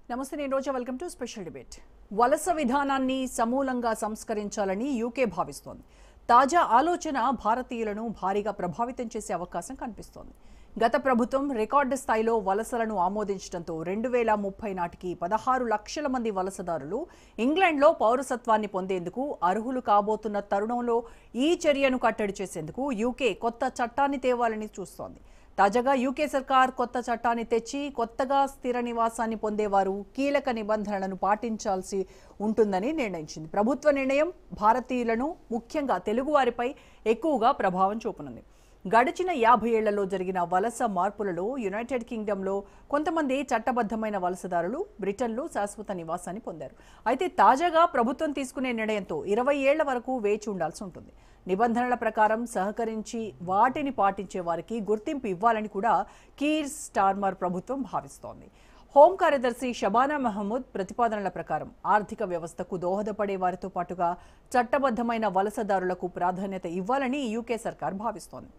నమస్తే నేను రోజా welcome to special debate. వలస విధానాన్ని సమూలంగా సంస్కరించాలని యూకే భావిస్తోంది. తాజా ఆలోచన భారతీయులను భారీగా ప్రభావితం చేసే అవకాశం కనిపిస్తోంది. గత ప్రభుత్వం రికార్డు స్థాయిలో వలసలను ఆమోదించడంతో 2030 నాటికి 16 లక్షల మంది వలసదారులు ఇంగ్లాండ్లో పౌరసత్వాన్ని పొందేందుకు అర్హులు కాబోతున్న తరుణంలో ఈ చర్యను కట్టడి చేసేందుకు యూకే కొత్త చట్టాన్ని తేవాలని చూస్తోంది. తాజాగా యూకే సర్కార్ కొత్త చట్టాన్ని తెచ్చి కొత్తగా స్థిర నివాసాన్ని పొందేవారు కీలక నిబంధనలను పాటించాల్సి ఉంటుందని నిర్ణయించింది. ప్రభుత్వ నిర్ణయం భారతీయులను, ముఖ్యంగా తెలుగువారిపై ఎక్కువగా ప్రభావం చూపనుంది. గడిచిన 50 ఏళ్లలో జరిగిన వలస మార్పులలో యునైటెడ్ కింగ్డమ్లో కొంతమంది చట్టబద్ధమైన వలసదారులు బ్రిటన్లో శాశ్వత నివాసాన్ని పొందారు. అయితే తాజాగా ప్రభుత్వం తీసుకునే నిర్ణయంతో 20 ఏళ్ల వరకు వేచి ఉండాల్సి ఉంటుంది. నిబంధనల ప్రకారం సహకరించి వాటిని పాటించే వారికి గుర్తింపు ఇవ్వాలని కూడా కీర్ స్టార్మర్ ప్రభుత్వం భావిస్తోంది. హోం కార్యదర్శి షబానా మహమూద్ ప్రతిపాదనల ప్రకారం ఆర్థిక వ్యవస్థకు దోహదపడే వారితో పాటుగా చట్టబద్ధమైన వలసదారులకు ప్రాధాన్యత ఇవ్వాలని యూకే సర్కార్ భావిస్తోంది.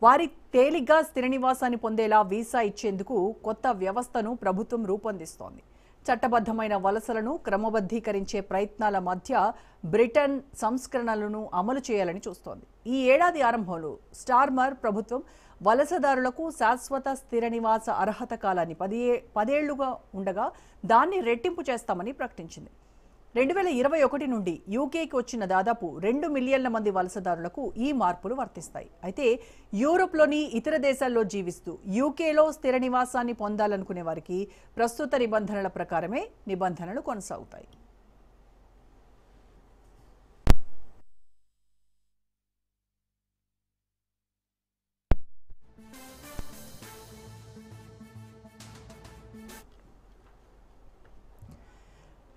వారి తేలిగ్గా స్థిర నివాసాన్ని పొందేలా వీసా ఇచ్చేందుకు కొత్త వ్యవస్థను ప్రభుత్వం రూపొందిస్తోంది. చట్టబద్ధమైన వలసలను క్రమబద్ధీకరించే ప్రయత్నాల మధ్య బ్రిటన్ సంస్కరణలను అమలు చేయాలని చూస్తోంది. ఈ ఏడాది ఆరంభంలో స్టార్మర్ ప్రభుత్వం వలసదారులకు శాశ్వత స్థిర నివాస అర్హత కాలాన్ని 10 ఏళ్లుగా ఉండగా దాన్ని రెట్టింపు చేస్తామని ప్రకటించింది. 2021 నుండి యూకేకి వచ్చిన దాదాపు 2 మిలియన్ల మంది వలసదారులకు ఈ మార్పులు వర్తిస్తాయి. అయితే యూరోప్లోని ఇతర దేశాల్లో జీవిస్తూ యూకేలో స్థిర నివాసాన్ని పొందాలనుకునే వారికి ప్రస్తుత నిబంధనల ప్రకారమే నిబంధనలు కొనసాగుతాయి.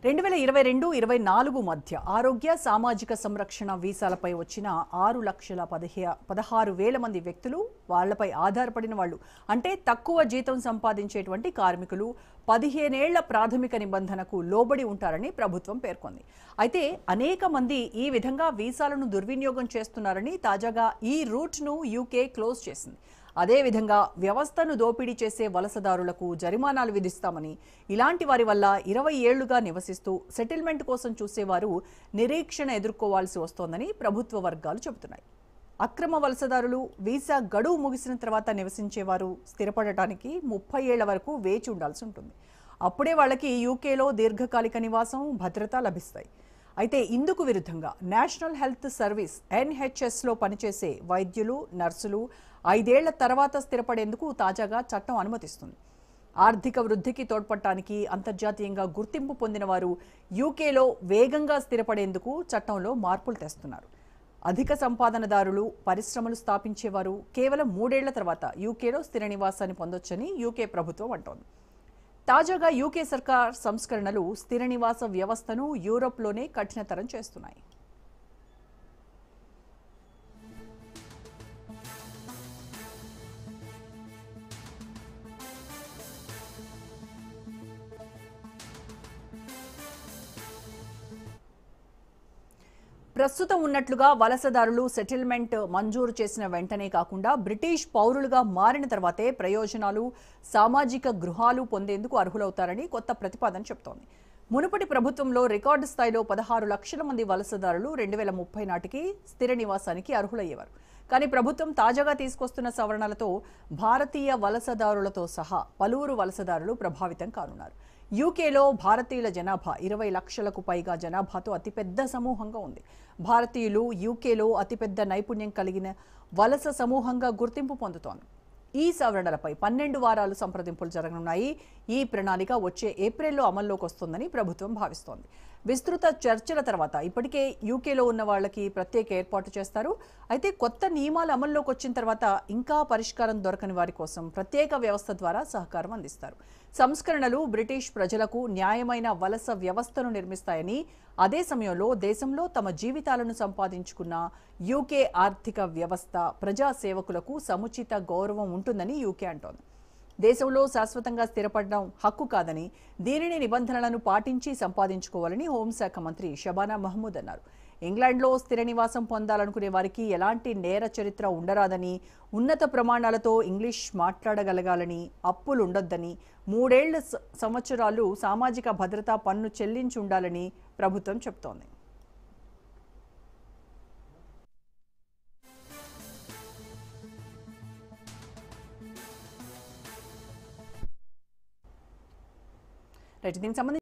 రెండు 2022-24 మధ్య ఆరోగ్య సామాజిక సంరక్షణ వీసాలపై వచ్చిన 6,16,000 మంది వ్యక్తులు, వాళ్లపై ఆధారపడిన వాళ్ళు అంటే తక్కువ జీతం సంపాదించేటువంటి కార్మికులు 15 ఏళ్ల ప్రాథమిక నిబంధనకు లోబడి ఉంటారని ప్రభుత్వం పేర్కొంది. అయితే అనేక మంది ఈ విధంగా వీసాలను దుర్వినియోగం చేస్తున్నారని తాజాగా ఈ రూట్ను యూకే క్లోజ్ చేసింది. అదేవిధంగా వ్యవస్థను దోపిడీ చేసే వలసదారులకు జరిమానాలు విధిస్తామని, ఇలాంటి వారి వల్ల 20 ఏళ్లుగా నివసిస్తూ సెటిల్మెంట్ కోసం చూసేవారు నిరీక్షణ ఎదుర్కోవాల్సి వస్తోందని ప్రభుత్వ వర్గాలు చెబుతున్నాయి. అక్రమ వలసదారులు వీసా గడువు ముగిసిన తర్వాత నివసించేవారు స్థిరపడటానికి 30 ఏళ్ల వరకు వేచి ఉండాల్సి ఉంటుంది. అప్పుడే వాళ్ళకి యూకేలో దీర్ఘకాలిక నివాసం, భద్రత లభిస్తాయి. అయితే ఇందుకు విరుద్ధంగా నేషనల్ హెల్త్ సర్వీస్ NHSలో పనిచేసే వైద్యులు, నర్సులు 5 ఏళ్ల తర్వాత స్థిరపడేందుకు తాజాగా చట్టం అనుమతిస్తుంది. ఆర్థిక వృద్ధికి తోడ్పడటానికి అంతర్జాతీయంగా గుర్తింపు పొందిన వారు యూకేలో వేగంగా స్థిరపడేందుకు చట్టంలో మార్పులు తెస్తున్నారు. అధిక సంపాదనదారులు, పరిశ్రమలు స్థాపించేవారు కేవలం 3 ఏళ్ల తర్వాత యూకేలో స్థిర నివాసాన్ని పొందొచ్చని యూకే ప్రభుత్వం అంటోంది. తాజాగా యూకే సర్కార్ సంస్కరణలు స్థిర నివాస వ్యవస్థను యూరోప్లోనే కఠినతరం చేస్తున్నాయి. ప్రస్తుతం ఉన్నట్లుగా వలసదారులు సెటిల్మెంట్ మంజూరు చేసిన వెంటనే కాకుండా బ్రిటిష్ పౌరులుగా మారిన తర్వాతే ప్రయోజనాలు, సామాజిక గృహాలు పొందేందుకు అర్హులవుతారని కొత్త ప్రతిపాదన చెబుతోంది. మునుపటి ప్రభుత్వంలో రికార్డు స్థాయిలో 16 లక్షల మంది వలసదారులు 2030 నాటికి స్థిర నివాసానికి అర్హులయ్యేవారు. కానీ ప్రభుత్వం తాజాగా తీసుకొస్తున్న సవరణలతో భారతీయ వలసదారులతో సహా పలువురు వలసదారులు ప్రభావితం కానున్నారు. యూకేలో భారతీయుల జనాభా 20 లక్షలకు పైగా జనాభాతో అతిపెద్ద సమూహంగా ఉంది. భారతీయులు యూకేలో అతిపెద్ద నైపుణ్యం కలిగిన వలస సమూహంగా గుర్తింపు పొందుతోంది. ఈ సవరణలపై 12 వారాలు సంప్రదింపులు జరగనున్నాయి. ఈ ప్రణాళిక వచ్చే ఏప్రిల్లో అమల్లోకి వస్తుందని ప్రభుత్వం భావిస్తోంది. విస్తృత చర్చల తర్వాత ఇప్పటికే యూకేలో ఉన్న వాళ్ళకి ప్రత్యేక ఏర్పాటు చేస్తారు. అయితే కొత్త నియమాలు అమల్లోకి వచ్చిన తర్వాత ఇంకా పరిష్కారం దొరకని వారి కోసం ప్రత్యేక వ్యవస్థ ద్వారా సహకారం అందిస్తారు. సంస్కరణలు బ్రిటిష్ ప్రజలకు న్యాయమైన వలస వ్యవస్థను నిర్మిస్తాయని, అదే సమయంలో దేశంలో తమ జీవితాలను సంపాదించుకున్న యూకే ఆర్థిక వ్యవస్థ, ప్రజా సేవకులకు సముచిత గౌరవం ఉంటుందని యూకే అంటోంది. దేశంలో శాశ్వతంగా స్థిరపడడం హక్కు కాదని, దీనిని నిబంధనలను పాటించి సంపాదించుకోవాలని హోంశాఖ మంత్రి షబానా మహమూద్ అన్నారు. ఇంగ్లాండ్లో స్థిర నివాసం పొందాలనుకునే వారికి ఎలాంటి నేర చరిత్ర ఉండరాదని, ఉన్నత ప్రమాణాలతో ఇంగ్లీష్ మాట్లాడగలగాలని, అప్పులు ఉండొద్దని, 3 సంవత్సరాలు సామాజిక భద్రతా పన్ను చెల్లించి ఉండాలని ప్రభుత్వం చెబుతోంది. దీనికి సంబంధించి